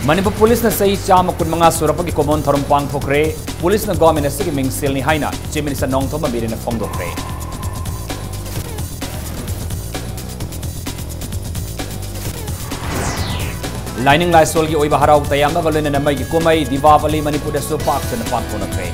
Manipur Police na say chama kun mga surapagi common tharum pang thokre police na government asigi mingsil ni haina chief minister Nongthoma Bire na phongdokre Lining Laisol gi oiba harau tayanga galena na mai gi komai Diwali Manipur da so pak na pang thonakre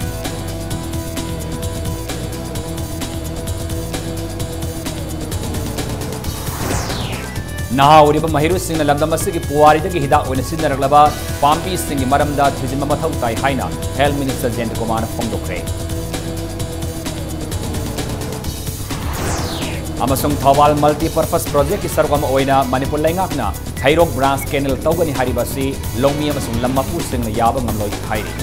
Nahauri ba mahiru sing na lamdam asigi puwari dagi hidak oina sinaraglaba pampi sing maramda thujima mathau tai haina Health Minister Jayant Kumar phongdokre amasung Thawal Multi-Purpose Project ki sarugam oina Manipur laingakna Thairok Branch Canal tawgani haribasi longmi amasung lammapu sing na yaba ngamloi hairi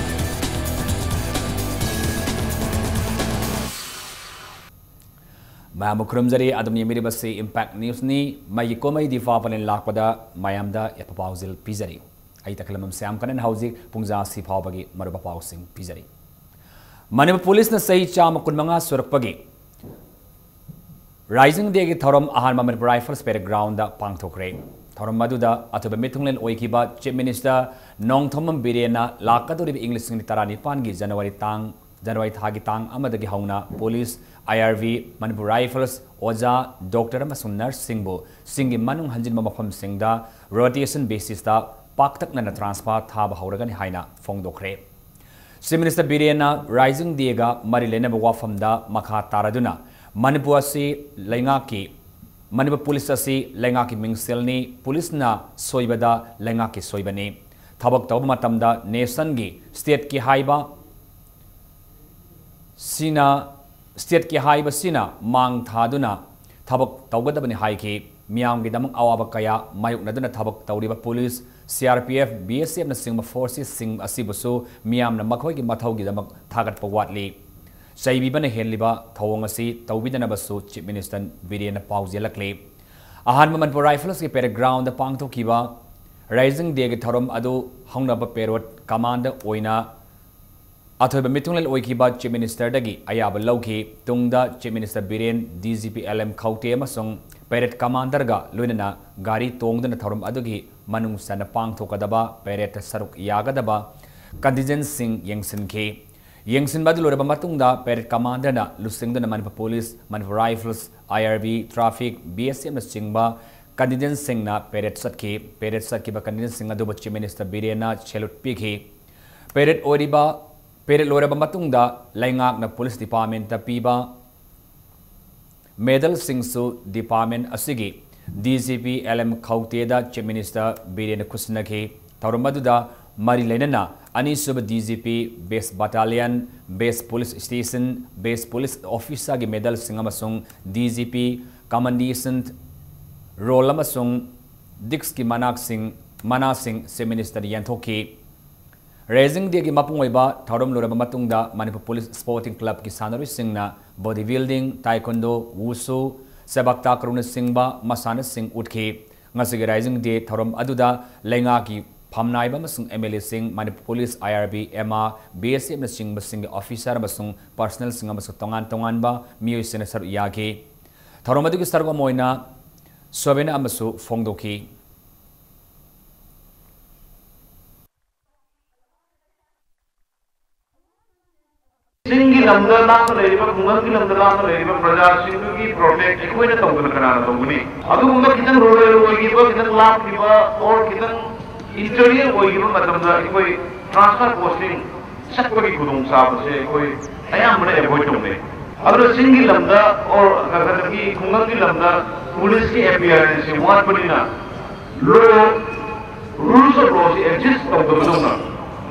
Mamukrumzari Adam Yamiribasi Impact News ni Maykomai Diwali Lakpada Mayamda Yapapawzil Pizari. Aitakalam Sam Kanan Hausi Pungza Si Pawbagi Marabapawsing Pizari. Manipur Police na say chama kunmanga surpagi. Rising Day Thorum Ahan Manipur Rifles per ground Pangtokre. Thorum Maduda Atuba Mitunglen Oikiba Chief Minister Nongthoma Bire na Lakaduri English ni Tarani Pangi January Thagi Tang Amadagi Hauna Police IRV Manipur Rifles Oja Doctor Amasung Nurse Singbo Singi Manung Hanjin Mamapam Singda rotation basis da Paktak na transfer Thaba Hauragan Haina Fongdokre. Chief Minister Birena Rising Diega Marilena Wafam da Makha Taraduna Manipur si Laingaki Manipur Police si Laingaki Mingselni Police na Soibada Laingaki Soibani Thabak Taumatamda Nation gi State ki Haiba Sina State ki haiba sina mang thaduna thabak tawgadabani haiki miyam gi damang awaba kaya mayuk naduna thabak tawriba police CRPF BSF na singma forces sing asibusu miyam na makhoi gi mathau gi damak thagat pawatli saibi bana helliba thawong asi tawbidana basu chief minister Bire na pawjelakle ahan Manipur Rifles ki pere ground pang thokiba rising day gi thorom adu hongnaba perot command oina Athoiba Mitunglen Oikiba Chief Minister Dagi Ayaba Lauki Tungda Chief Minister Biren DGP LM Kaute Amasung Peret Commander ga Luinana Gari Tongda na Thorum Adugi Manung Sana Pang Thokadaba Peret Saruk Yagadaba Contingent Sing Yengsin K Yengsin Baduluraba Matungda Peret Commander na Lusingda na Manipur Police Manipur Rifles IRB Traffic BSM na Singba Contingent Sing na Peret Satki ba Contingent Sing aduba Chief Minister Biren na Chelut Piki Peret Oriba Peret Loraba Matungda, Laingak na Police Department Piba Medal Singsu Department Asigi, DGP LM Kauteda, Chief Minister Bire na Kusnaki, Taurumaduda, Marilenana, Anisub DGP, Base Battalion, Base Police Station, Base Police Officer Gi Medal Singamasung, DGP, Commandant Rolamasung, Dixki Manasing, Chief Minister Yantoki, Raising Day Mapungoiba, Taurum Luraba Matungda, Manipur Police Sporting Club ki Sanari Singna, bodybuilding, taekwondo, wushu, sebak takruna singba, masana sing utki, ngasig Rising Day, Taurum Aduda, Lenga ki Pamnaiba Masung MLA Sing, Manipur Police IRB, Emma, BSM na sing basing officer basung personal singa basung tongan ba, miyo sinasar yaki. Taurum Adu ki sarwa moina, Sobena Amasu Fongdoki. Singi lamda lang leriba kungangi lamda lang leriba praja singu ki protect ekoi na tongkol kana tonguni adu unga kitang rural oi giba kitang lab giba or kitang interior oi giba matamda ekoi transfer posting sakwa ki gudung sab se ekoi ayam bane avoid tongne adu singi lamda or kagar ki kungangi lamda police ki appearance wat padina law rules of law exist tongkol tongna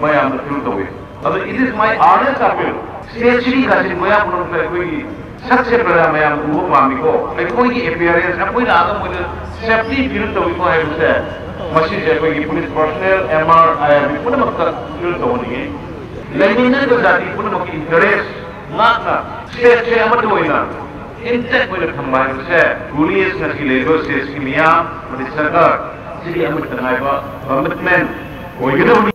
mayam na feel towe adu it is my honest appeal State kasi maya puno pa koi sakse para maya ubo mami ko ay koi ki appearance apoi na agam mo safety feel to ko hai se machine je koi police personnel MR IRB puno makta feel to ni lekin na ko dati puno mak interest na state se amat ko ina intek mo thambay se police na sile go se simia mati sarkar sili amat tangai ba commitment koi gino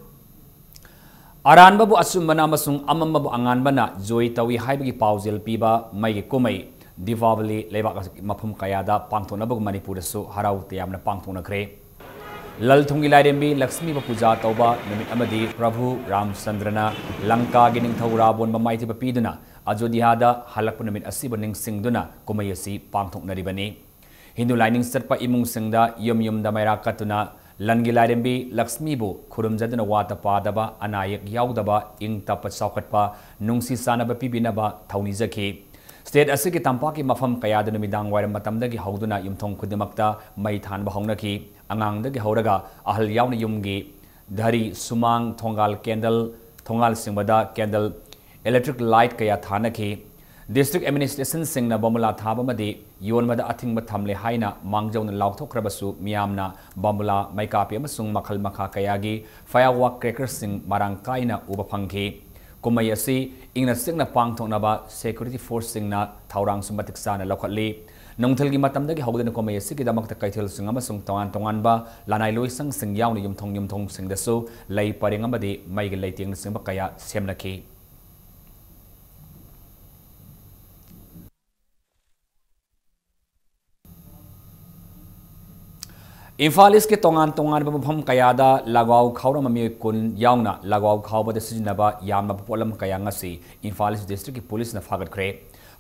Aranbabu Asumana Masung Amamabu Anganbana, Joy Tawi Haibagi Pauzil Piba, Mai Kumai, Diwali, Leva Mapum Kayada, Pangtonabu Manipur, so Harau Tiamna Pangtona Cray. Lal thungi lairembi Lakshmi Puja tauba numit amadi Prabhu Ramchandrana Lanka gining thaura bon mamaiti papiduna Ajodhya halakpa numit asiba ning singduna kumayasi pangthok naribani Hindu lining satpa imung singda yum da maira katuna Langi lairembi Lakshmi bu khurumjaduna wata padaba anayak yaudaba ing tapa saukatpa nungsi sanaba pibinaba thauni jaki State asiki tampaki mafam kaya dunu midang wairam matamdagi hauduna yumthong kudimakta mai thanba haunaki angangdagi hauraga ahal yauna yumgi dhari sumang thongal candle thongal singbada candle electric light kaya thanaki district administration singna bomula thaba madi yonmada athingba thamle haina mangjawna lauthokrabasu miyamna bomula maikapi amasung makhal makha kayagi firework crackers sing marang kaina uba phangki kumai asi ingna singna pangthoknaba security force singna thaurang sumatik sana lokhatli nongthelgi matamdagi hawdana kumai asi kidamakta kaithel sing amasung tongan lanai loisang sing yawni yumthong singdasu lei pareng amadi maigi leiting singba kaya semnaki Infalis ke tongan bapam kayada lagaw khawra mami kun yauna lagaw khawba de sijnaba yamna polam kaya ngasi Infalis district police na fagat kre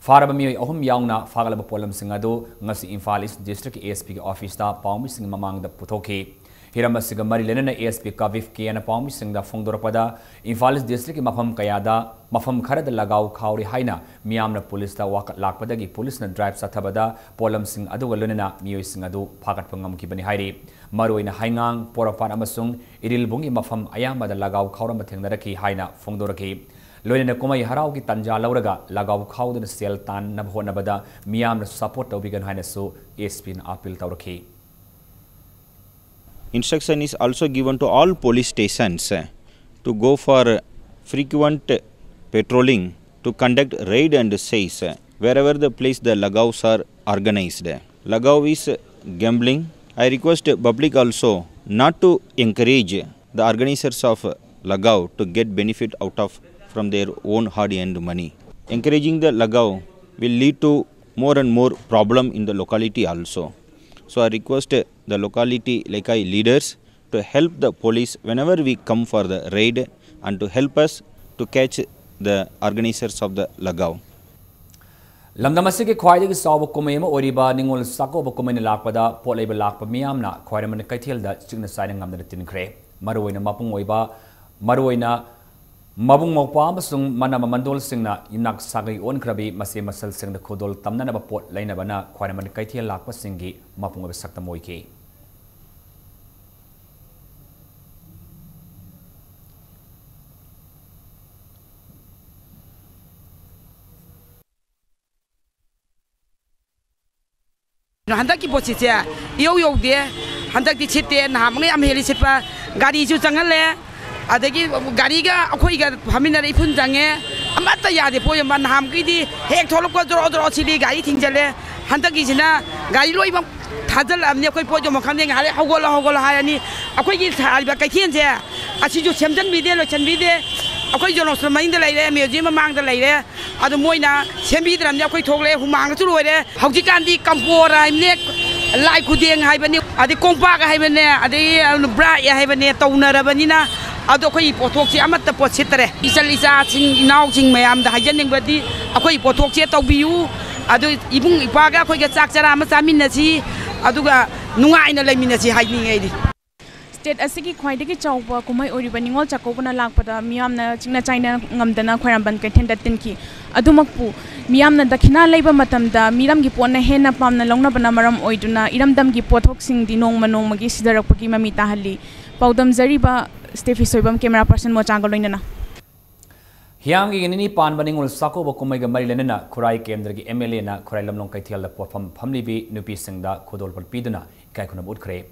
fara mami ahum yauna fagala polam singado ngasi Infalis district ASP office ta pawmi sing mamang da puthoki hiramasiga mari lenana ASP kavif ke na pawmi sing da fongdorapada Infalis district mafam kayada mafam kharad lagaw khawri haina miyamna police ta wakat lakpadagi police na drive sathabada polam sing adu galunana miyoi sing adu phagat pangam ki bani hairi maroina haingang porapan amasung irilbungi mafam ayamba da lagaw khawra mathengdaraki haina fongdoraki loina kumai harau ki tanja lauraga lagaw khawduna sel tan na bhonabada miyamna support tobigan haina so ASP na appeal tawraki Instruction is also given to all police stations to go for frequent patrolling to conduct raid and seize wherever the place the lagaws are organized. Lagaw is gambling. I request public also not to encourage the organizers of lagaw to get benefit out of from their own hard-earned money. Encouraging the lagaw will lead to more and more problem in the locality also. So I request the locality leaders to help the police whenever we come for the raid and to help us to catch the organizers of the lagaw. Lamdamasi ke khwaidagi saw kumai ma oriba ningol sako ba kumai lakpada polaiba lakpa miyamna khwairamani kaithel da chingna saina ngamdana tinkhre maroina mapung oiba maroina mabung mokpa amasung manama mandol singna yimnak sagai onkrabi mase masal singda khodol tamnana ba pot lainabana khwairamani kaithel lakpa singi mapung oiba sakta moike Handak ki posisi yo de handak di chite na mangai am heli sipa gari ju jangal le adagi gari ga akhoi ga hamina ri phun jange amata ya de poy man ham ki di hek tholok ko dro sili gari thingjale handak ki sina gari loi bam thajal amni akhoi poy jo makham ne ngale hogol hayani akhoi ki thal ba kai thien je asi ju semjan bi de lo chan bi de akhoi jo no smain de lai le museum mang de lai le adu moina sembi dram ne akhoi thokle humang chu loi de hauji kan di kampora ne lai khudeng hai bani adi kongpa ga hai bani adi bra ya hai bani tauna ra bani na adu akhoi pothok chi amata pot sitre isa sing inau sing mayam da hajan ning badi akhoi pothok che tawbiu adu ibung ipa ga akhoi ga chak chara ma chamin na chi adu ga nungai na lemin na chi hai ni ngai di State asiki khwaidagi chawpa kumai oriba ningol chakopana lakpada miyamna chingna China ngamdana khwairamban kaithenda tinki adumakpu miyamna dakhina leiba matamda miramgi ponna hena pamna longna bana maram oiduna iramdamgi pothok sing di nongma nongmagi sidarakpaki mami tahalli paudam zariba Steffi Soibam camera person mo changol loinana Hiangi nini pan baningol sako ba kumai ga mari lenana khurai kendra gi MLA na khurai lamlong kaithel la pofam phamli bi nupi singda khodol pal piduna kai khuna utkre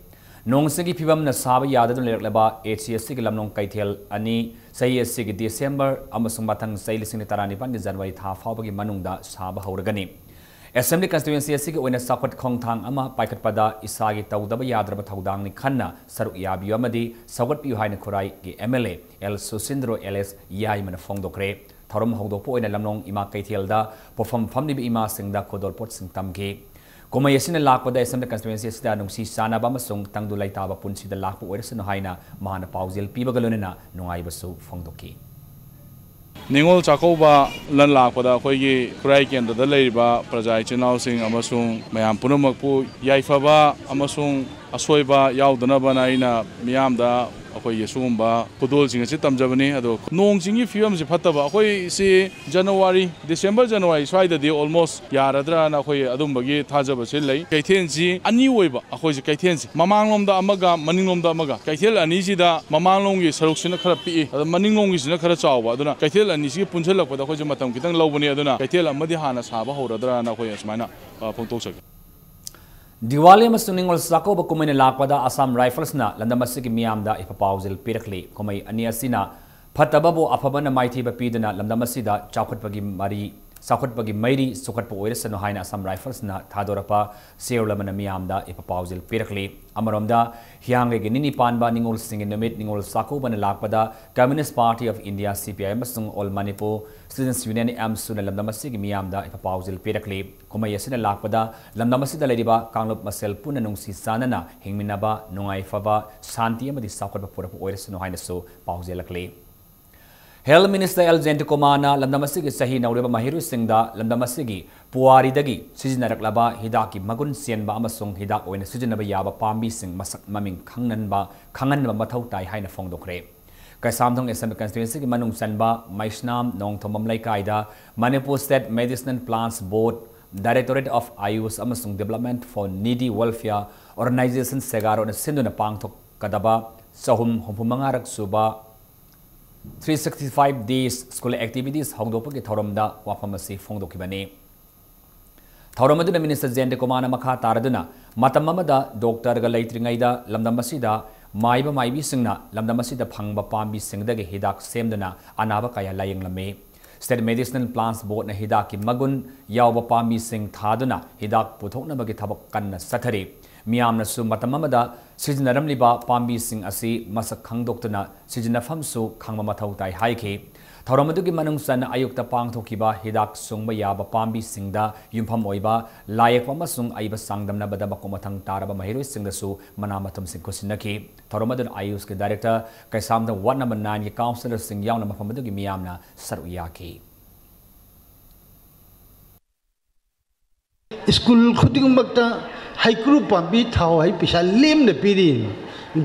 Nongsingi pibam na saba yadadun leklaba HCSC ki lamnong kaithel ani CSC ki December amasung matang sai lising tarani pan ki January tha fawbagi manungda saba hauragani Assembly constituency ki oina sakot khongthang ama paikat pada isagi tawdaba yadraba thaudang ni khanna saruk yabiyu amadi sagot piu haina khurai ki MLA L Susindro LS yai mana fongdokre thorom hongdokpo oina lamnong ima kaithel da pofam famni bi ima singda khodol pot sing tamki Kumay asina lakpada Assembly constituency sida nungsi sana ba masung tangdu laitaba punsi da lakpa oirasano haina mahana pauzil pibagalunina nungaibasu fongdoki. Ningol Chakoba lan lakpada khoigi kurai kendra da leiba prajai chinau sing amasung mayam punamakpu yaifaba amasung asoiba yaudana naina miyam da अखोई सुगुम्बा खुदोल सिंग से तमजबनी अदो नोंग सिंगी फिवम से फतबा अखोई से जनवरी December जनवरी स्वाइददी almost यारद्रा ना अखोई अदुमबगी थाजब से लई कैथेन जी अनि ओइबा अखोई से कैथेन से ममांगलोमदा अमगा मनिंगलोमदा अमगा कैथेल अनि सिदा ममांगलोंगी सरुक्सिना खरा पि अद मनिंगलोंगी सिना खरा चावबा अदुना कैथेल अनि सि पुनसलकपदा अखोई मतम कितंग लौबनी अदुना कैथेल अमदि हाना साबा होरद्रा ना अखोई असमाना फोंतोक सक Diwali amasung ningol sakoba kumay na lakpada Assam Rifles na landamasigi miyamda ipapauzil pirakli kumay ani asina phatababo afaba na maithiba pidana landamasida chawkhatpagi mari sakhatpagi mairi sukhatpa oirasano haina Assam Rifles na thadorapa seolamana miyamda ipapauzil pirakli amaromda hiange ge nini panba ningol singi numit ningol sakoba na lakpada Communist Party of India CPI amasung All Manipur Students Union amsuna landamasigi miyamda ipapauzil pirakli kumay asina lakpada landamasida lediba kanglop masel puna nungsi sanana hingminaba nungai faba shanti amadi sakhatpa purapa oirasano haina so pauzilakli Health Minister L. Jentukumana landamasigi sahi nauriba mahiru singda landamasigi puari dagi sijinaraklaba hidaki magun sienba amasung hidak oina sijinaba yaba pambi sing masak maming khanganba mathau tai haina fongdokre Kaisamthong Assembly constituency ki manung sanba Maisnam Nongthomam Laikaida Manipur State Medicinal Plants Board Directorate of Ayush amasung Development for Needy Welfare Organization Segaro na sinduna pangthok kadaba sahum humpumangarak suba 365 days school activities hongdopagi thoramda wafamasi fongdokibani thoramaduna Minister Jentukumana makha taraduna matamamada doctor ga leitringaida lamdamasida maiba maibi singna lamdamasida phangba pambi singdage hidak semduna anaba kaya layinglame State Medicinal Plants Board na hidak ki magun yawba pambi sing thaduna hidak puthoknabagi thabak kanna sathari miyamna su matamamada sijinaramliba pambi sing asi masak khangdoktuna sijinafam su khangma mathau tai haiki thoramadugui manungsan ayukta pangthokiba hidak sungba yaba pambi singda yumpham oiba layekwa masung aiba sangdamna bada bakomathang taraba mahiroi singda su manamathum sing khosinaki thoramadun ayush ke director kaisamda ward number 9 ki councillor sing yauna mafamadugui miyamna saruyaki School khuding magta haikru pambi thau hai pisa lem na piri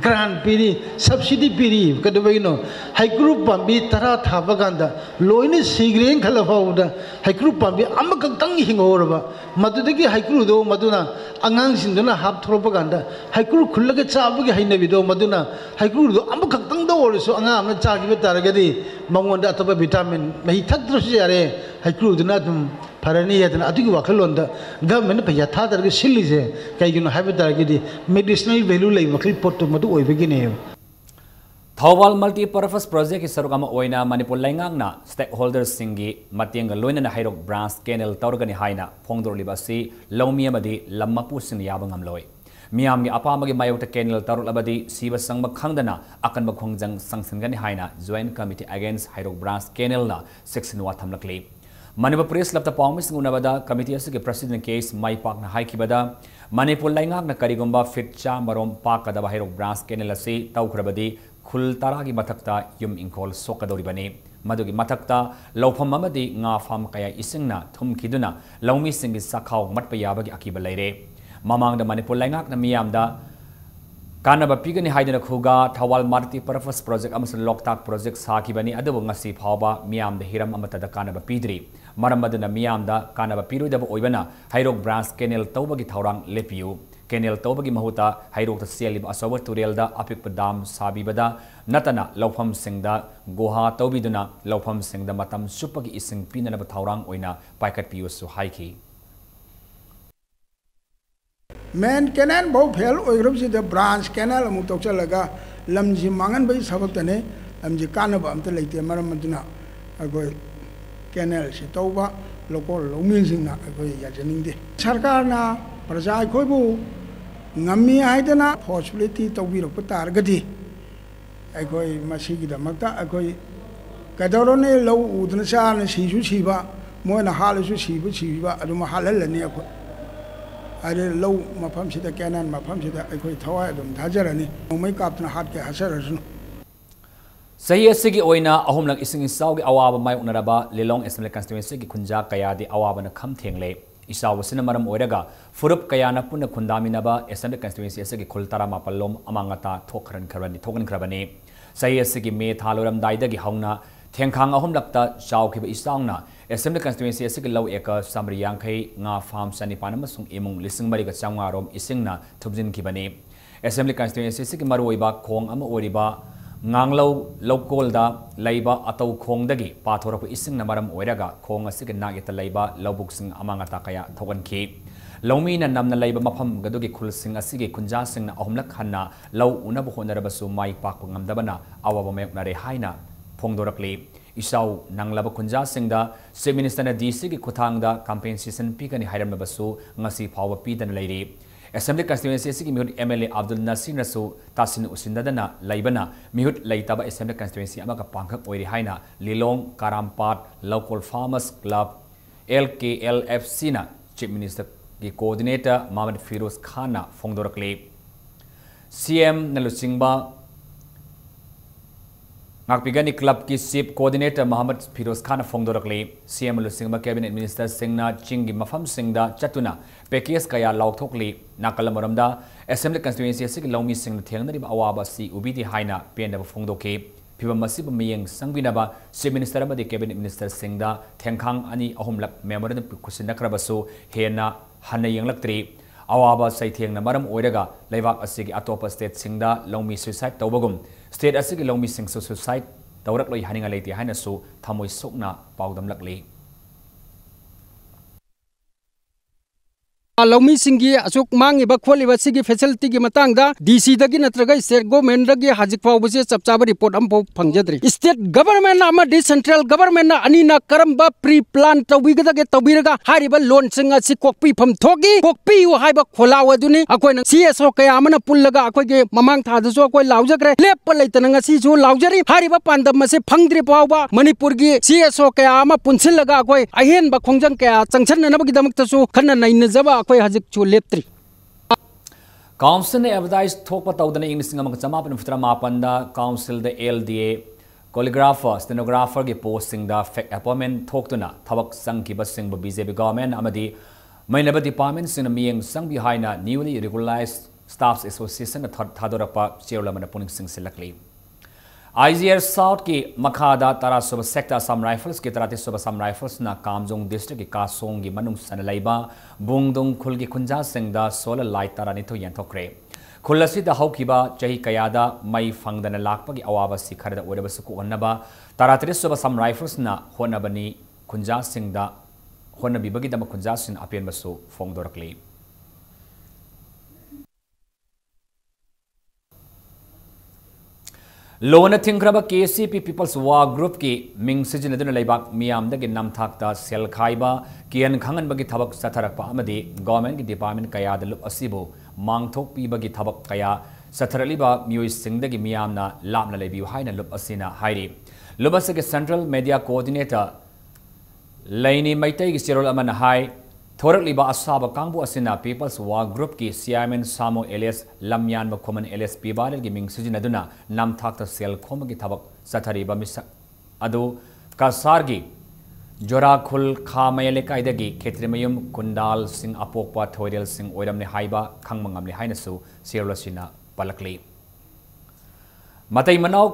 grant piri subsidy piri kadabino haikru pambi tara thabaganda loine sigreng khalafauda haikru pambi amakang hingorba madudagi haikru do maduna angang sinduna hap thropaganda haikru khullaga chabagi hainabi do maduna haikru do amakang do orso anga amna chagi taragadi mangonda ataba vitamin mai thadrusi are haikru duna dum Parani yadana adu wakalonda government paya tha darge silli se kaigino habe darge medicinal value lai wakil potto madu oibegine Thawal multi-purpose project is sarugama oina Manipur laingangna stakeholders singi matianga loina na hairok branch canal taurgani haina phongdor libasi lawmi amadi lammapu sin yabangam loi miyam gi apamagi mayokta canal tarul abadi siba sangma khangdana akan bakhongjang sangsangani haina joint committee against hairok branch canal na section wa thamlakli Manipur Press Lapta Paumis Ngunabada Committee as President case Mai Park na Haikibada Manipur Laingak na Karigumba Fit Cha Marom Park Kadaba Hairok Branch Kenelasi Taukrabadi Khul Taragi Matakta Yum Inkol Sokadoribani Madugi Matakta Lopam Mamadi Nga Fam Kaya Isingna Thum Kiduna Laumi Singi Sakau Matpayabagi Akibalere Mamang the Manipur Laingak na Miyamda Kanaba Pigani Haidana Kuga Thawal multi-purpose project amas Loktak project Sakibani Adabu Ngasi Pauba Miyam the Hiram Amata the Kanaba Pidri Maramadana Miyam the Kanaba Piru the Oibana Hairok Branch Kenel Tobagi Taurang Lepiu Kenel Tobagi Mahuta Hairok the Selib Asover Turielda Apik Padam Sabibada Natana Lopam Singda Goha Tobiduna Lopam Singda Matam Supagi Ising Pinanaba Taurang Oina Paikat Piusu Haiki Main canal bow fail or the branch canal Mutokalaga Lamji Mangan by Sabatane, Lamji Kanaba, Amtelate Maramaduna, a go canal Shitoba, local Lumising, a go Yajaning. Sarkarna, Prajai Kobu, Nami Aidana, possibility to be of Targati. I go Masigi the Mata, I go Kadorone, low Udnasan, Shiva, more than a Halisu Shiva, Aduma Halal and अरे लौ मफम सिदा cannon मफम सिदा अखोई थवाय अदुम धाजरनी नोंमै कापना हाट के हसरसनु सही असगी ओइना अहुमलक इसिंग इसाव की अवाब my उनरबा Lilong assembly constituency की खुंजा कयादी अवाबन खम थेंगले इसाव सिन मरम ओइरगा फुरुप कयाना पुन खुंदामिनबा एसेंबली कॉन्स्टिट्यूएंसी असगी खुलतरा मापल्लोम अमांगता थोखन खरबनी सही असगी मे थालोरम दाइदगी हौना थेंखांग अहुमलकता चावखिब इसांगना एसेंबली कॉन्स्टिट्यूएंसी असगी लौ एक सामरी यांखै nga farm sanipan amasung imung lising mari ga changwa rom isingna thubjin kibani assembly constituency असगी मरुइबा खोंग अमा ओरिबा nganglou local da laiba atau khong dagi pathorap ising na maram oiraga khong asig na ita laiba lobuk sing amanga ta kaya thogan ki lomi na namna laiba mafam gadugi khul sing asigi kunja sing na ahumlak khanna law unabu honarabasu mai pak ngamdabana awaba mek na re haina phongdorakli isau nanglaba kunja sing da chief minister na dc gi khuthang da compensation pikani hairam basu ngasi phawa pidan leiri Assembly constituency asigi mihut MLA Abdul Nasir nasu tasin usindadana laibana mihut laitaba Assembly constituency amaga pangkhak oiri haina Lilong Karampat Local Farmers Club LKLFC na Chief Minister ki coordinator Mohammed Firoz Khan na phongdorakle CM nalusingba Ngakpigani club ki chief coordinator Mohammed Firoz Khan phongdorakle CM lusingba cabinet minister singna chingi mafam singda chatuna package kaya laukthokli nakalamoramda assembly constituency asigi lomi sing thengnariba awaba si ubidi haina pendaba phongdoke phibam masib miyeng sangbinaba chief minister amadi cabinet minister singda thengkhang ani ahumlak memorandum kusinnakrabasu hena hanna yenglaktre awaba saithengna maram oiraga leibak asigi atopa state singda lomi suicide tawbagum state asigi lomi sing suicide tawrakloi haninga leiti haina su thamoi sokna paudamlakli Lawmi singi asuk mangi ba kholi ba sigi facility gi matang da DC dagi natraga state government dagi hajik phaw buse chapchaba report am phaw phangjadri state government na ama central government na ani na karam ba pre plan tawi ga dagi tawiraga hari ba loan singa si kokpi pham thogi kokpi u hai ba kholaw aduni akoi na CSO kaya amana pullaga akoi ge mamang tha da so akoi laujagre lep pa leitana nga si jo laujari hari ba pandam ma se phangdri paw ba Manipur gi CSO kaya ama punsil laga akoi ahen ba khongjang kaya changchan na ba gi damak ta su khanna nai na jaba Council ने advertise थोक पर ताऊदने English Singham का चमापन फित्रा मापंदा Council the LDA calligrapher stenographer की posting दा fact appointment थोक तो ना थवक संघ की बस सिंग BJP government अमदी महिला department सिंग मियंग संघ behind ना newly regularized staffs association थादोरक पा चेरोला मन पुनिंग सिंग सिलकली IGR South की मखादा तारा सुब सेक्टर असम राइफल्स की तराते सुब असम राइफल्स ना कामजोंग डिस्ट्रिक्ट की कासोंग की मनुंग सनलाइबा बुंगदोंग खुल की खुंजा सिंगदा सोलर लाइट तारा निथो यंथोक्रे खुलसी द हौकिबा चही कयादा मई फंगदन लाकपा की अवाबा सिखरदा ओरबस को अन्नबा ताराते सुब असम राइफल्स ना होनबनी खुंजा सिंगदा होनबिबगी दम खुंजा सिंग अपेन बसु फोंगदोरकली लोन थिंग्रब KCP People's War Group की मिंग सिजनदुन लेबाक मियामदगी नमथाकता सेल खाइबा कियन खंगनबगी थबक सथरकपा अमदी गवर्नमेंट की डिपार्टमेंट कयाद लुप असिबो मांगथोक पीबगी थबक कया सथरलिबा मियोइ सिंगदगी मियामना लापना लेबिउ हाइना लुप असिना हाइरी लुप असगे सेंट्रल मीडिया कोऑर्डिनेटर लैनी मैतै की चेरोल अमन हाई थोरकलिबा असाबा कांगबु असिना People's War Group की CIMN सामो एलियस लमयान बखोमन एलियस पिबारल की मिंग सिजनदुना नामथाकता सेल खोमगी थबक सथरिबा मिसक अदु कासारगी जोराखुल खामयले कायदगी खेत्रिमयम कुंडाल सिंह अपोकपा थोइरेल सिंह ओइरमने हाइबा खंगमंगमले हाइनसु सेरोलसिना पलकली मतै मनाव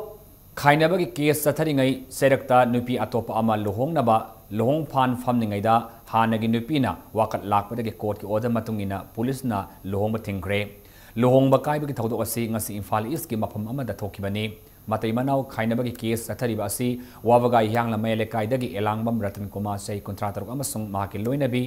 खाइनबगी केस सथरिङै सेरक्ता नुपी अतोपा अमा लुहोंगनबा लुहोंग फान फमनिङैदा हानगी नुपीना वाकत लाकपदगी कोर्ट की ऑर्डर मतुंगिना पुलिसना लुहोंग थिंग्रे लुहोंग कायबगी थौदोक असि ngasi इम्फाल ईस्ट की मफम अमदा थोखिबनी मतै मनाव खाइनबगी केस सथरिबा असि वाबगा यांगला मेले कायदगी एलांगबम रतन कुमार सै कुंट्रातरक अमसुंग माकी लोइनबी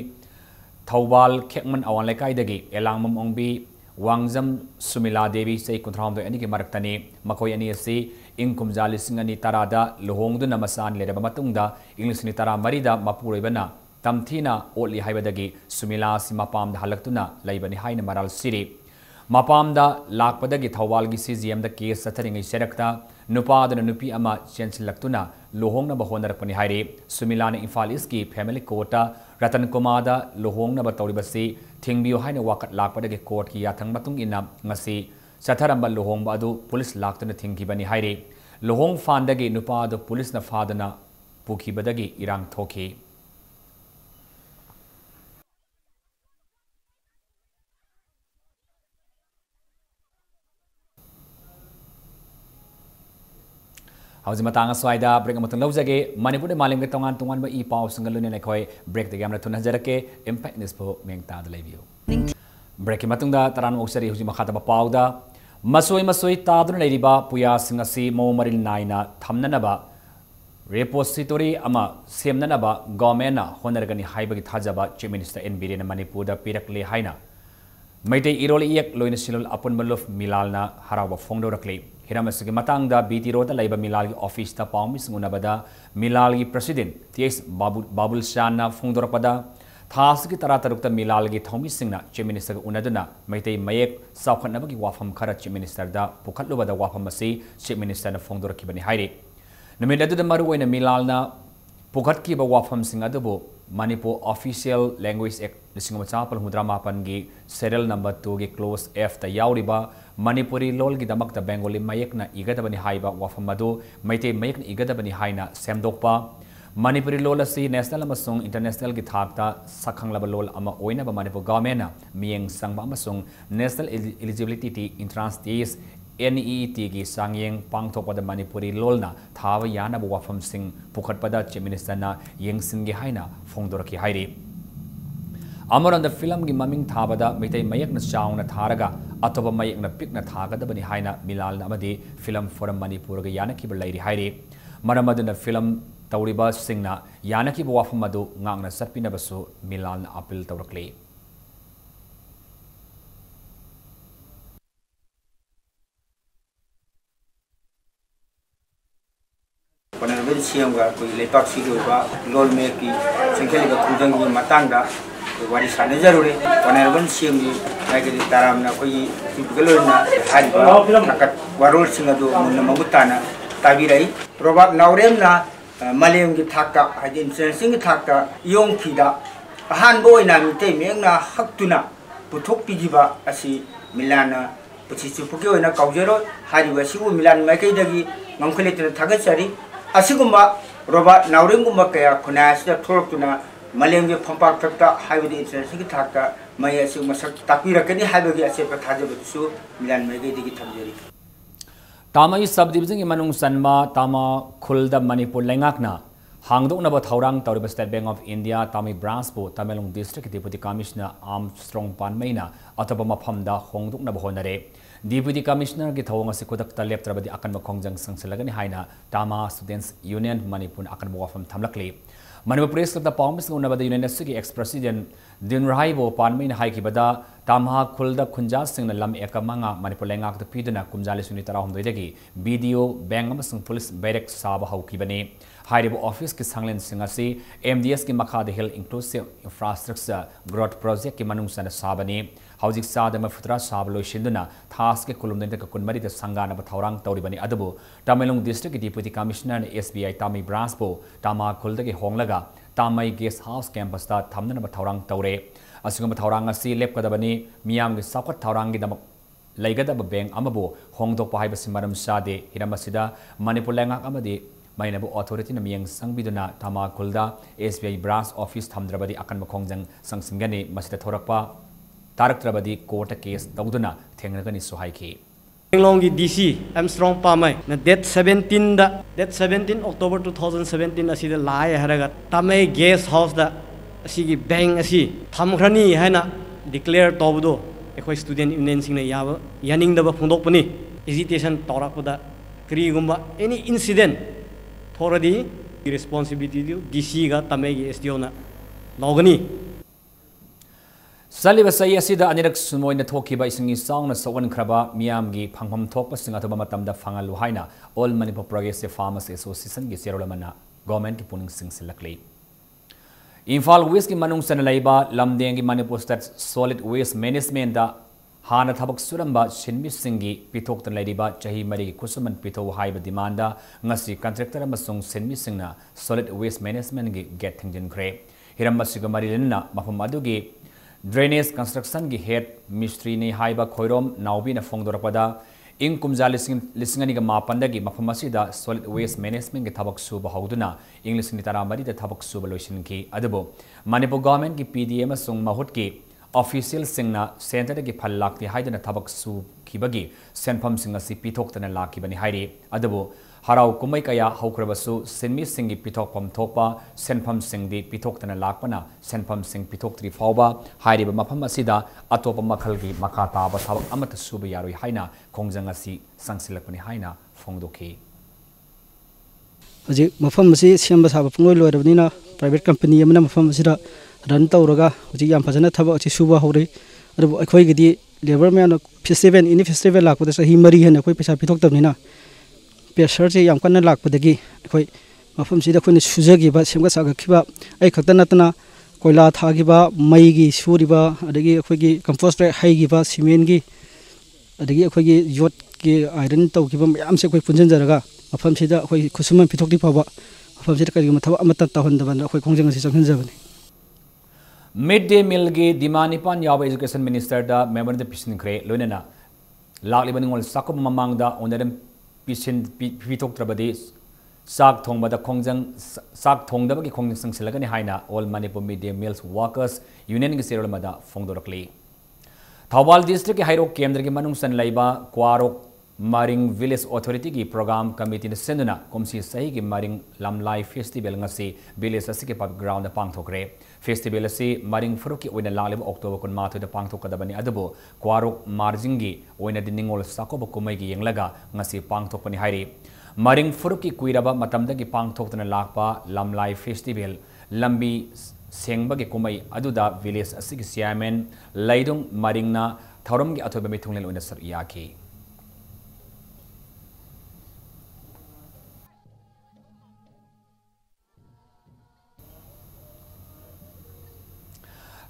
थौबाल खेकमन अवान लेकायदगी एलांगबम ओंबी वांगजम सुमिला देवी सै कुंट्राम दो अनिगी मरक्तनी मकोय अनि असि इंकुमजा लिसिंग अनि तरादा लुहोंगदुना मसान लेरबा मतुंगदा इंग्लिसनि तरा मरिदा मपुरैबना तमथीना ओली हाइबदगी सुमिला सि मपामदा हलक्तुना लैबनि हाइना मराल सिरी मपामदा लाकपदगी थौवालगी CGM दा केस सथरिङै सेरक्ता नुपादना नुपी अमा चेंसिलक्तुना लुहोंगना बहोनरकपनि हाइरे सुमिलाना इम्फाल ईस्ट की family Carta Ratan Kumada Luhong na Batawibasi, Tingbiu Haina Wakat Lakpada Court Yatang Matung Inam Ngasi, Sataramba Luhong Badu, Police Lakton the Tingibani Hairi, Luhong Fandagi Nupa the Police na Fadana, Puki Badagi Irang Toki. Hausi matang aswaida break amatang lauzage Manipur de malim ke tongan ba I pau sangalune lekoi break de gamna thun hajarake impact nis po mengta da lebiu break matungda taran oksari huji makhata ba pauda masoi ta dun leiriba puya singasi mo maril naina thamnana ba repository ama semnana ba government na honergani haibagi thajaba chief minister NB na Manipur da pirakle haina Maitei iroli iyak loina silol apun malof milalna harawa fongdo rakle Hiramasugi matangda BT Rota Laiba Milalgi office ta paumis ngunabada Milalgi president TS Babul Shana Fungdorapada Thasiki Taratarukta Milalgi Thomi Singna Chief Minister Unaduna Maitei Mayek Saukhanabagi Wafam Kara Chief Minister da Pukatlubada Wafamasi Chief Minister na Fongdorakibani Hairi Namidadu the Maru in a Milalna Pukatki ba Wafam Singadubu Manipur Official Language Act Lisingmachapal Hudramapangi Serial number 2 gi close F ta yauriba Manipuri lol gi damak ta Bengali mayekna igadabani haiba wafamadu maite mayekna igadabani haina semdokpa Manipuri lol asi national amasung international gi thakta sakhanglaba lol ama oina ba Manipur government na mieng sangba amasung national eligibility entrance test NEET gi sangyeng pangthokpada Manipuri lolna thawa yana ba wafam sing pukhatpada chief minister na yengsin gi haina fongdoraki hairi Amaran the film gi maming thabada mitai mayak na chauna tharaga atoba mayak na pik na thagada bani haina milal na amadi film forum Manipur ga yanaki ba lairi hairi maramaduna film tawriba singna yanaki ba wafam madu ngangna satpina basu milal na apil tawrakli Honorable CM ga koi lepak sido ba lol me ki sengkeli ga kujang gi matangda wari sana jarure Honorable CM gi lagi di taram na koi tipikalo na hari ba nakat warol singa do munna magutana tabirai robak naurem na malem gi thakka hajin sing thakka yong phida han boy na mite meng na haktuna puthok pigiba asi milana puchichu puke na kaujero hari ba sibu milan mai kai dagi ngamkhale tena thagachari Asigumba Robert Nauringumba kaya kunasida thorokuna Malemge Pampak Takta Highway International Taka Maya Masak Tapirakani Highway Asepa Tajabusu Milan Mege Tamjeri Tamai subdivision Manung Sanma Tama Kulda Manipur Langakna Hangdok Naba Taurang Tauriba State Bank of India Tami Branspo Tamelong District Deputy Commissioner Armstrong Panmaina Atobama Pamda Hongdok Naba Honare Deputy Commissioner ki thawang asi kodak talep trabadi akan makongjang sangsilagani haina Tama Students Union Manipur akan wafam thamlakli Manipur Press Club da Paumis ngunabada Union Sigi ex-president Dinraibo Panmain haiki bada Tama Kulda Kunja Singna lam ekamanga Manipur Lengak da piduna kumjali suni tarahumdoidagi BDO Bank amasung Police Barrack saba haukibani Hairibo Office ki sanglen singasi MDS ki makha the Hill Inclusive Infrastructure Growth Project ki manung sana sabani Haujik Sadama Futra Sablo Shinduna, Task Kulum the Kunmari the Sangana Taurang Tauribani Adabu, Tamelung District Deputy Commissioner SBI Tami Branspo, Tama Kuldagi Honglaga, Tamai Guest House Campus Tamna Taurang Taure, Asuma Tauranga Si Lepkadabani, Miam Sakat Taurangi the Lagada Bang Amabo, Hongdo Pahibasimaram Sade, Hiramasida, Manipulanga Amadi, Mainabu Authority Naming Sangbiduna, Tama Kulda, SBI Brass Office Tamdrabadi Akan Makongjang Sangsingani, Masita Torapa. Tarak Trabadi court case Dauduna, Tenagani Sohaiki. Longi DC, Armstrong Pamai, date 17 October 2017, asi the lie haragat. Tamay guest house da asi bang asi. Thamkrani hana declare Tobudo, a student union sing Yava, Yaning the Fundopani, hesitation Torakoda, Krigumba, any incident. Toradi, responsibility, DC got Tamay Estiona. Logani. Salibasai asida anirak sumoina thoki ba isingi songna sowan kraba miamgi phangham thokpa singa thoba matamda phangalu haina All Manipur Progressive Farmers Association gi serolamana government ki puning sing silakli Imphal West ki manung sana laiba lamdeng gi Manipur State Solid Waste Management da hana thabak suramba shinmi singi pithok tan laiba chahi mari gi kusuman pitho haiba demanda ngasi contractor amasung shinmi singna Solid Waste Management gi get thingjin khre हिरम मसिग मरिलेना मफम अदुगी drainage construction की head मिस्त्री ने हाइबा खोइरोम नाउबी न फोंगदोरपदा इंग कुमजा लिसिंग मापनदगी मफम असिदा सॉलिड वेस्ट मैनेजमेंट की थबक सुब हौदुना इंग लिसिंग तरा मरी थबक सुब लोइसिनकी अदुबो मणिपुर गवर्नमेंट की पीडीएम अमसुंग महूत की ऑफिशियल सिंगना सेंटर की फल लाक्ति हाइदना थबक सुखिबगी सेंफम सिंग असि पिथोक्तना लाखिबनी हाइरि अदुबो हराव कुमई कया हौक्रबसु सिनमी सिंगी पिथोकफम थोपा सेंफम सिंगदी पिथोक्तना लाकपना सेंफम सिंग पिथोक्त्री फावबा हाइरिब मफम असिदा अतोप मखलगी मखा ताबा थबक अमत सुब यारोइ हाइना खोंजंग असि संगसिलकपनि हाइना फोंगदोखि हजि मफम असि सेंब साब पुंगोय लोरबनिना प्राइवेट कंपनी अमना मफम असिदा रन तौरगा हजि याम फजना थबक असि सुब हौरे अरबो अखोयगिदी लेबर मैन फेस्टिवल इनि फेस्टिवल लाकपदा सही मरी हेन अखोय पैसा पिथोक्तबनिना प्रेशर से याम कन्न लाकपदगी अखोय मफम सिदा अखोयने सुजगिबा सेमगा सागखिबा ऐ खक्ता नतना कोयला थागिबा मईगी सुरिबा अदगी अखोयगी कंपोस्ट हाइगिबा सीमेंटगी अदगी अखोयगी योट की आयरन तौगिबा मयाम से अखोय पुंजनजरगा मफम सिदा अखोय खुसुमन पिथोक्ति फाबा मफम सिदा करिगमा थबा अमता तहनदबन अखोय खोंजंग से चंगनजबनी मिड डे मील की दिमानिपान याव एजुकेशन मिनिस्टर दा मेमोरेंडम पिसिनख्रे लोइनना लाकलिबा निंगोल साकुब ममांगदा ओनरम पिसिन पिथोक्त्रबदी साग थोंगबदा खोंजंग साग थोंगदबगी खोंजंग संगसिलगनि हाइना all Manipur mid day meals workers union की सेरोलमदा फोंगदोरकली थौबाल डिस्ट्रिक्ट की हाइरोक केंद्र की मनुंगसन लैबा क्वारोक मरिंग विलेज ऑथोरिटी की प्रोग्राम कमिटी ने सेंदुना कुमसी सही की मरिंग लमलाई फेस्टिवल ngasi विलेज असि के पब ग्राउंड पांगथोकरे फेस्टिवल असि मरिंग फुरुक की ओइना लालिब अक्टोबर 19 दा पांगथोकदबनी अदबो क्वारोक मार्जिंगी ओइना दिनिंगोल साकोब कुमैगी यंगलगा ngasi पांगथोकपनी हाइरि मरिंग फुरुक की कुइरबा मतमदगी पांगथोकतना लाकपा लमलाई फेस्टिवल लंबी सेंगबगी कुमै अदुदा विलेज असि की चेयरमैन लैदुंग मरिंगना थौरम की अथोबे मिथुंगलेन ओइना सर याकी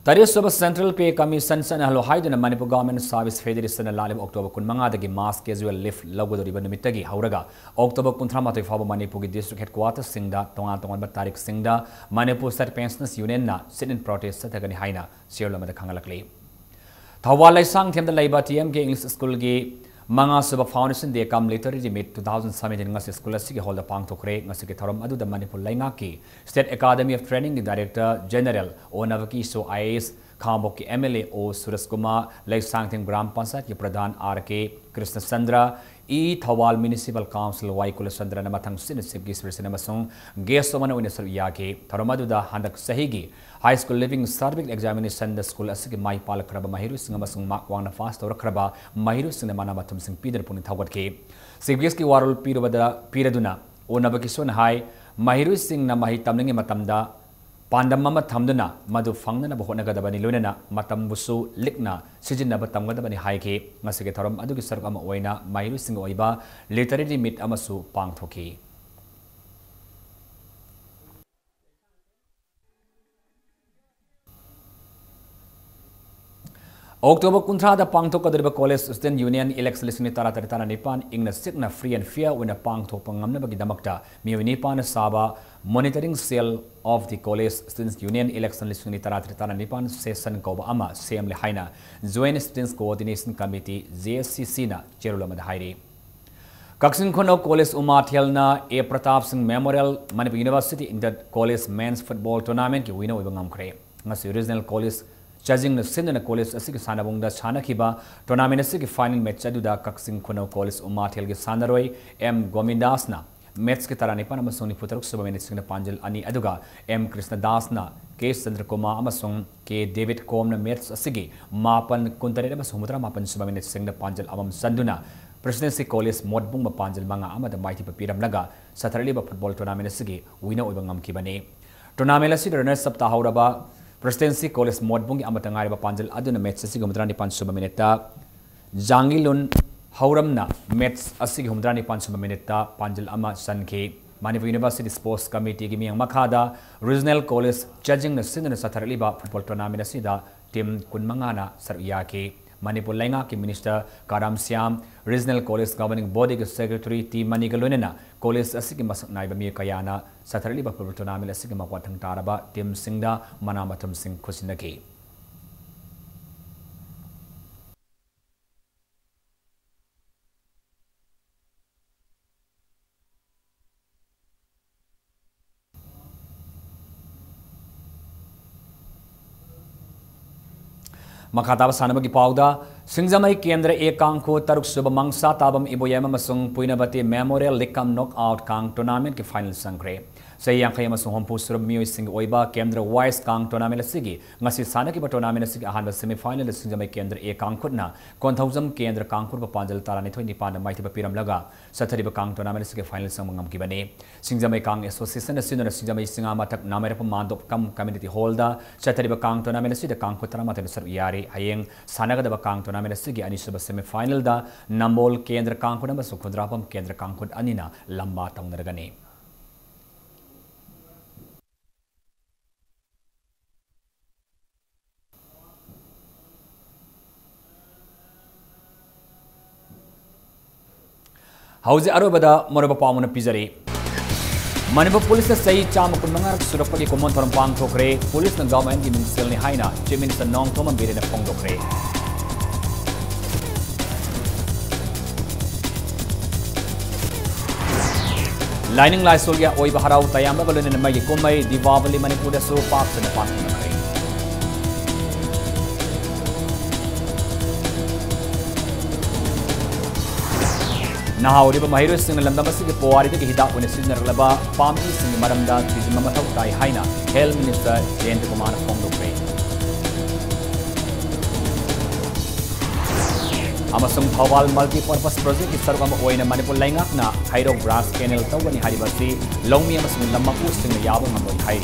तरीसब सेंट्रल पे कमीशन हलो हाइदुना मणिपुर गवर्नमेंट सर्विस फेडरेशन लालिब अक्टोबर 15 मास कैजुअल लीव लौगदोरिब निमित्तगी हौरगा अक्टोबर 18 फाव मणिपुर की डिस्ट्रिक्ट हेडक्वार्टर सिंगदा तोंगा तोंगा तारीख सिंगदा मणिपुर स्टेट पेंशनर्स यूनियन ना सिट इन प्रोटेस्ट सथगनी हाइना सेरलमदा खंगलकली थौबाल लैसांग थेमदा लैबा टीएम के इंग्लिश स्कूल की मंगा सुब foundation day cum literary meet 2017 ngasi school असि के हॉल पांगथोखरे ngasi के थरम अदुदा मणिपुर लैंगा की स्टेट एकेडमी ऑफ ट्रेनिंग की डायरेक्टर जनरल ओनवकी सो आईएएस खांबोक की एमएलए ओ सुरेश कुमार लैसांगथिंग ग्राम पंचायत के प्रधान RK Krishna Chandra E Thoubal municipal council Y Kulchandra मथंग सिन चीफ गेस्ट पर्सन गेस्ट ओमन ओइन सर याके थरम अदुदा हंदक सहीगी high school leaving certificate examination the school असि माई पालक्रब महिरुसिंग अमसुंग मार्क वांगना पास तौरख्रब महिरुसिंग माना मथुमसिंग पीदर पुनि थौगतके चीफ गेस्ट की वारोल पीरदुना ओनबकी सोन हाई महिरुसिंग ना महि तमनिंग मतमदा पांडम अमा थमदुना मधु फंगना होनगदबनी लोनना मतमबुसु लिखना सिजिन्नब तमगदबनी हाइके ngasi थरम अदुगी सरक अमा ओइना महिरुसिंग ओइबा लिटरेरी मीट अमसु पांगथोकी अक्टोबर 19 पांगथोकदरिबा कॉलेज स्टूडेंट यूनियन इलेक्शन लिसिंग तारा तारा निपान इंगना सिकना फ्री एंड फेयर ओइना पांगथोकपा ngamnabagi damakta मियोइ निपान साबा monitoring cell of the college students union election लिसिंग तारा निपान सेशन कोबा अमा सेमले हाइना joint students coordination committee JSCC ना चेरुलमदा हाइरि कक्सिंग खोनो कॉलेज उमाथेलना A Pratap Singh memorial Manipur university inter college mains football tournament की विनर ओइबा ngamkhre ngasi रीजनल कॉलेज चार्जिंग सिंधना कॉलेज असि सानबुंगदा सानखिबा टूर्नामेंट असि फाइनल मैच अदुदा कक्सिंग खुनौ कॉलेज उमाथेल के सानरोय एम गोविंदासना मैच के तारा निपान अमसुंग निफुतरुक सुब मिनिट सिंगना पांजल अनि अदुगा एम कृष्णदासना के चंद्रकुमार अमसुंग के डेविड कोमना मैच असि मापन कुंतरे अमसुंग मुद्रा मापन सुब मिनिट सिंगना पांजल अमम संदुना प्रेसिडेंसी कॉलेज मोटबुंग पांजल मंगा अमद माइथि पिरमलगा सथरलिबा फुटबॉल टूर्नामेंट असि विनर ओइबा ngamkibane टूर्नामेंट असि रनर सप्ताह हौरबा प्रेसिडेंसी कॉलेज मोटबुंग अमतंगारिबा पांजल अदुना मैच असि 35 सुब मिनिटा जांगिलुन हौरमना मैच असि 35 सुब मिनिटा पांजल अमा सनखे मणिपुर यूनिवर्सिटी स्पोर्ट्स कमिटी की मियांग मखादा रीजनल कॉलेज जजिंग सिंधना सथरलिबा फुटबॉल टूर्नामेंट असिदा टीम 15 ना सरयाके Manipur Lainga ki Minister Karam Siam, Regional College Governing Body ki Secretary T Maniga Lunena, College asiki masak naiba mi kayana, Saturday ba tournament asiki makwatang taraba, Tim Singda, Manamatum Singh Kusinaki. Makataba sanabagi pauda Singzamai Kendra e Kangko Taruk Subamangsa Tabam Iboyama Masung Puinabati Memorial Likam Knockout Kang Tournament ki final sangre. Say yang kaya masung hompu surab miyo sing oiba Kendra Wise Kang Tournament sige. Ngasi sana ki ba tournament sige ahan ba semi-final Singzamai Kendra e Kangkut na Konthawzam Kendra Kangkut pa panjal tarani thoi ni pan mai thiba piram laga sathari ba Kang Tournament sige final sang mangam ki bane. Singzamai Kang Association sinona Singzamai singa matak namera pa mandop kam community hall da sathari ba Kang Tournament sige Kangkut tarama ten sar yari hayeng sanaga da ba Kang Tournament sige ani suba semi-final da Nambol Kendra Kangkut na basu Khudrapam Kendra Kangkut anina lamba tang naragani. Hauzi arobada moroba pamuna pizari. Manipur Police say chama kunmangar surapagi komon thoram pang thokre police na government gi minister ni haina chief minister nong thoma bere na pong dokre. Lining lai solya oi baharau tayamba balone na mai komai Diwali Manipur da so pak na pak na kare. Nahawriba mahiro sing lamdam asigi powari ki hida une sinarlaba pampi sing maramda tijima mathau tai haina health minister Jayant Kumar Phongdokre amasung Thawal multi-purpose project ki sarwam oina Manipur Laingak na Hairo Brass Canal tawani haribasi longmi amasung lamaku sing yabu ngamoi hai